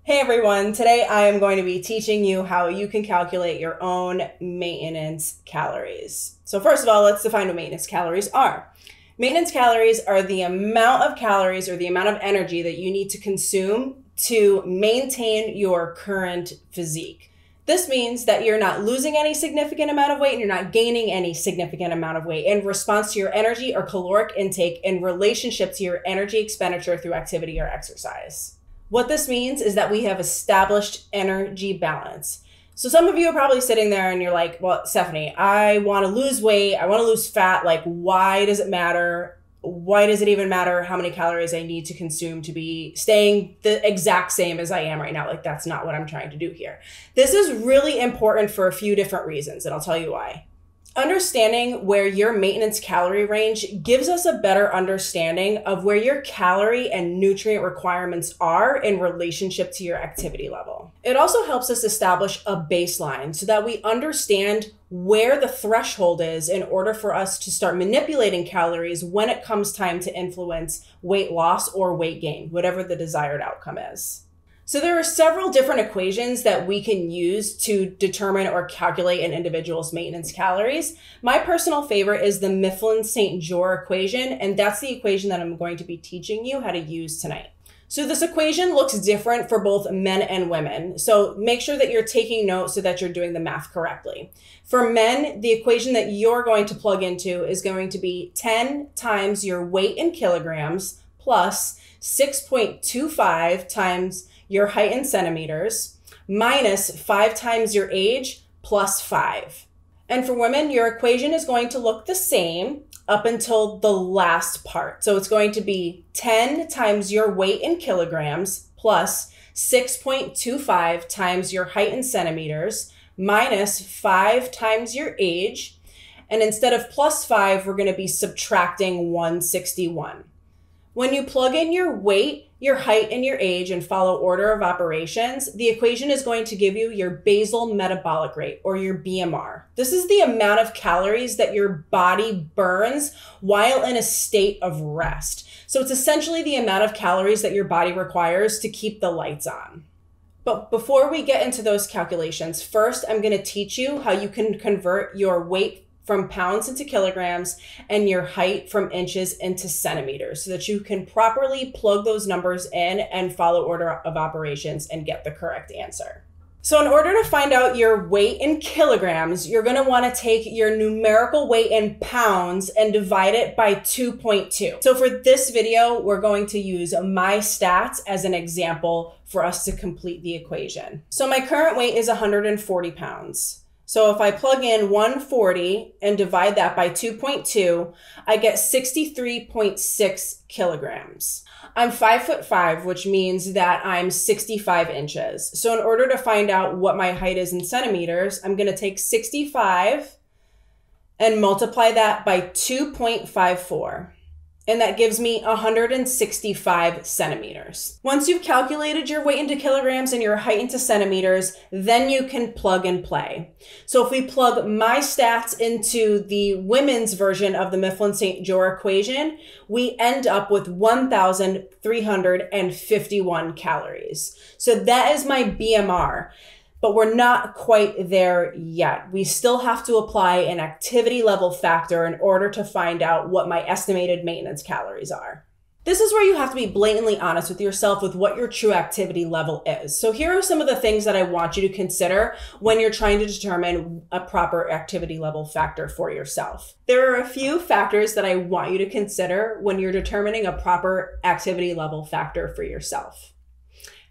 Hey everyone, today I am going to be teaching you how you can calculate your own maintenance calories. So first of all, let's define what maintenance calories are. Maintenance calories are the amount of calories or the amount of energy that you need to consume to maintain your current physique. This means that you're not losing any significant amount of weight and you're not gaining any significant amount of weight in response to your energy or caloric intake in relationship to your energy expenditure through activity or exercise. What this means is that we have established energy balance. So some of you are probably sitting there and you're like, well, Stephanie, I want to lose weight. I want to lose fat. Like, why does it matter? Why does it even matter how many calories I need to consume to be staying the exact same as I am right now? Like, that's not what I'm trying to do here. This is really important for a few different reasons, and I'll tell you why. Understanding where your maintenance calorie range gives us a better understanding of where your calorie and nutrient requirements are in relationship to your activity level. It also helps us establish a baseline so that we understand where the threshold is in order for us to start manipulating calories when it comes time to influence weight loss or weight gain, whatever the desired outcome is. So there are several different equations that we can use to determine or calculate an individual's maintenance calories. My personal favorite is the Mifflin-St. Jeor equation, and that's the equation that I'm going to be teaching you how to use tonight. So this equation looks different for both men and women. So make sure that you're taking notes so that you're doing the math correctly. For men, the equation that you're going to plug into is going to be 10 times your weight in kilograms plus 6.25 times your height in centimeters, minus 5 times your age, plus 5. And for women, your equation is going to look the same up until the last part. So it's going to be 10 times your weight in kilograms, plus 6.25 times your height in centimeters, minus 5 times your age. And instead of plus 5, we're going to be subtracting 161. When you plug in your weight, your height, and your age and follow order of operations, the equation is going to give you your basal metabolic rate, or your BMR. This is the amount of calories that your body burns while in a state of rest. So it's essentially the amount of calories that your body requires to keep the lights on. But before we get into those calculations, first I'm going to teach you how you can convert your weight from pounds into kilograms and your height from inches into centimeters so that you can properly plug those numbers in and follow order of operations and get the correct answer. So in order to find out your weight in kilograms, you're going to want to take your numerical weight in pounds and divide it by 2.2. So for this video, we're going to use my stats as an example for us to complete the equation. So my current weight is 140 pounds. So if I plug in 140 and divide that by 2.2, I get 63.6 kilograms. I'm 5'5", which means that I'm 65 inches. So in order to find out what my height is in centimeters, I'm going to take 65 and multiply that by 2.54. And that gives me 165 centimeters. Once you've calculated your weight into kilograms and your height into centimeters, then you can plug and play. So if we plug my stats into the women's version of the Mifflin-St. Jeor equation, we end up with 1,351 calories. So that is my BMR. But we're not quite there yet. We still have to apply an activity level factor in order to find out what my estimated maintenance calories are. This is where you have to be blatantly honest with yourself with what your true activity level is. So here are some of the things that I want you to consider when you're trying to determine a proper activity level factor for yourself. There are a few factors that I want you to consider when you're determining a proper activity level factor for yourself.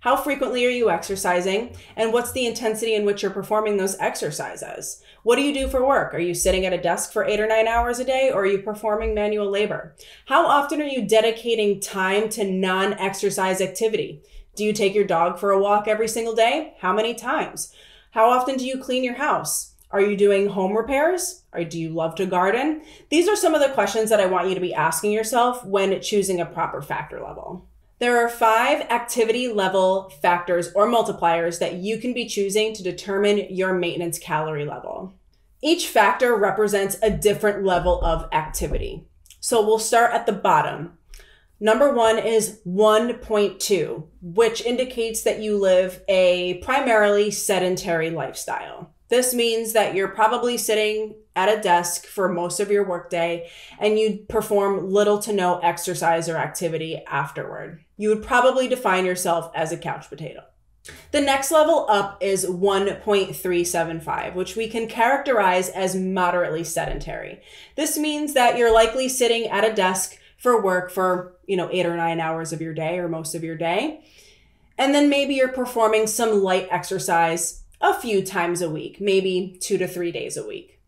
How frequently are you exercising? And what's the intensity in which you're performing those exercises? What do you do for work? Are you sitting at a desk for 8 or 9 hours a day, or are you performing manual labor? How often are you dedicating time to non-exercise activity? Do you take your dog for a walk every single day? How many times? How often do you clean your house? Are you doing home repairs? Or do you love to garden? These are some of the questions that I want you to be asking yourself when choosing a proper factor level. There are 5 activity level factors or multipliers that you can be choosing to determine your maintenance calorie level. Each factor represents a different level of activity. So we'll start at the bottom. Number one is 1.2, which indicates that you live a primarily sedentary lifestyle. This means that you're probably sitting at a desk for most of your workday and you perform little to no exercise or activity afterward. You would probably define yourself as a couch potato. The next level up is 1.375, which we can characterize as moderately sedentary. This means that you're likely sitting at a desk for work for, 8 or 9 hours of your day or most of your day. And then maybe you're performing some light exercise a few times a week, maybe 2 to 3 days a week.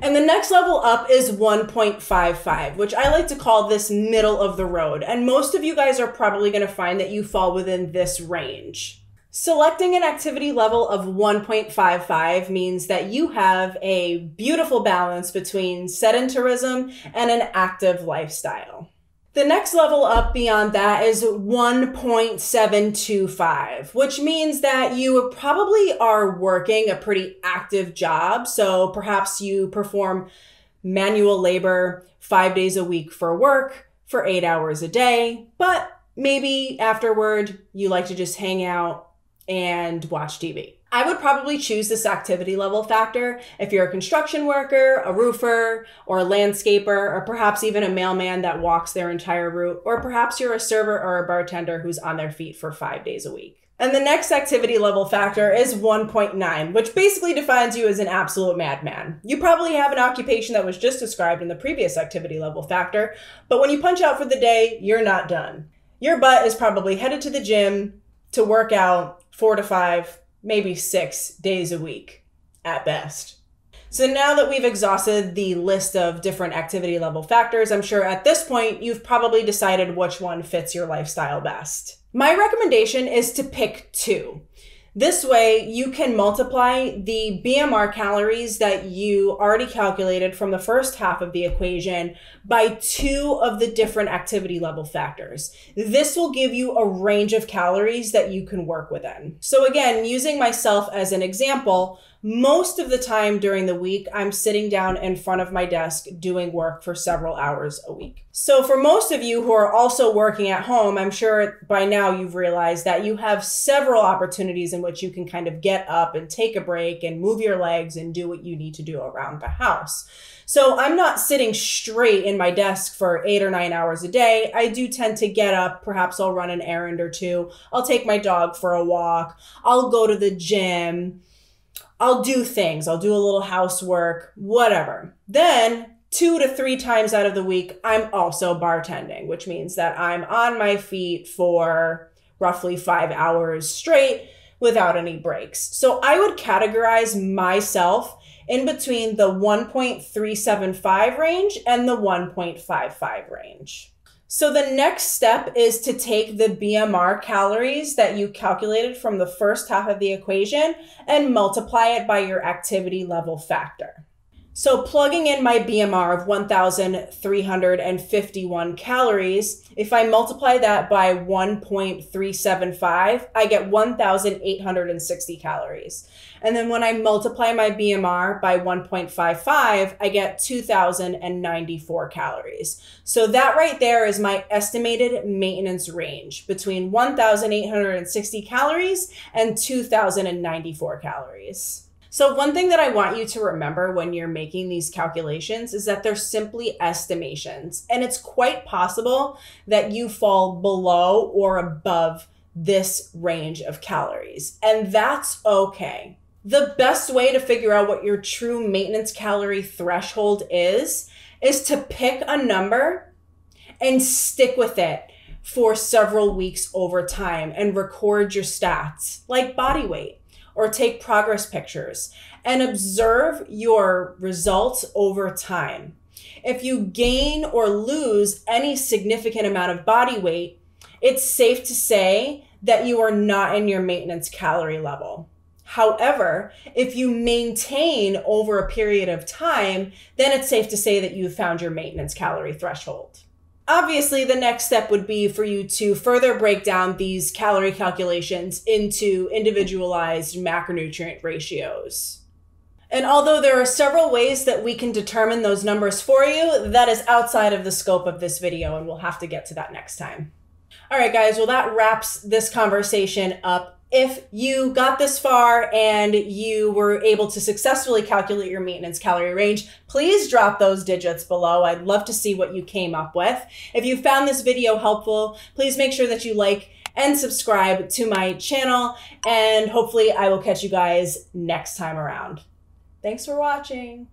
And the next level up is 1.55, which I like to call this middle of the road. And most of you guys are probably going to find that you fall within this range. Selecting an activity level of 1.55 means that you have a beautiful balance between sedentarism and an active lifestyle. The next level up beyond that is 1.725, which means that you probably are working a pretty active job. So perhaps you perform manual labor 5 days a week for work for 8 hours a day, but maybe afterward you like to just hang out and watch TV. I would probably choose this activity level factor if you're a construction worker, a roofer, or a landscaper, or perhaps even a mailman that walks their entire route, or perhaps you're a server or a bartender who's on their feet for 5 days a week. And the next activity level factor is 1.9, which basically defines you as an absolute madman. You probably have an occupation that was just described in the previous activity level factor, but when you punch out for the day, you're not done. Your butt is probably headed to the gym to work out 4 to 5, maybe 6 days a week at best. So now that we've exhausted the list of different activity level factors, I'm sure at this point you've probably decided which one fits your lifestyle best. My recommendation is to pick 2. This way you can multiply the BMR calories that you already calculated from the first half of the equation by 2 of the different activity level factors. This will give you a range of calories that you can work within. So again, using myself as an example, most of the time during the week, I'm sitting down in front of my desk doing work for several hours a week. So for most of you who are also working at home, I'm sure by now you've realized that you have several opportunities in which you can kind of get up and take a break and move your legs and do what you need to do around the house. So I'm not sitting straight in my desk for 8 or 9 hours a day. I do tend to get up. Perhaps I'll run an errand or two. I'll take my dog for a walk. I'll go to the gym. I'll do things. I'll do a little housework, whatever. Then 2 to 3 times out of the week, I'm also bartending, which means that I'm on my feet for roughly 5 hours straight without any breaks. So I would categorize myself in between the 1.375 range and the 1.55 range. So the next step is to take the BMR calories that you calculated from the first half of the equation and multiply it by your activity level factor. So plugging in my BMR of 1,351 calories, if I multiply that by 1.375, I get 1,860 calories. And then when I multiply my BMR by 1.55, I get 2,094 calories. So that right there is my estimated maintenance range between 1,860 calories and 2,094 calories. So one thing that I want you to remember when you're making these calculations is that they're simply estimations, and it's quite possible that you fall below or above this range of calories, and that's okay. The best way to figure out what your true maintenance calorie threshold is to pick a number and stick with it for several weeks over time and record your stats, like body weight, or take progress pictures and observe your results over time. If you gain or lose any significant amount of body weight, it's safe to say that you are not in your maintenance calorie level. However, if you maintain over a period of time, then it's safe to say that you've found your maintenance calorie threshold. Obviously, the next step would be for you to further break down these calorie calculations into individualized macronutrient ratios. And although there are several ways that we can determine those numbers for you, that is outside of the scope of this video, and we'll have to get to that next time. All right, guys, well, that wraps this conversation up. If you got this far and you were able to successfully calculate your maintenance calorie range, please drop those digits below. I'd love to see what you came up with. If you found this video helpful, please make sure that you like and subscribe to my channel, and hopefully I will catch you guys next time around. Thanks for watching.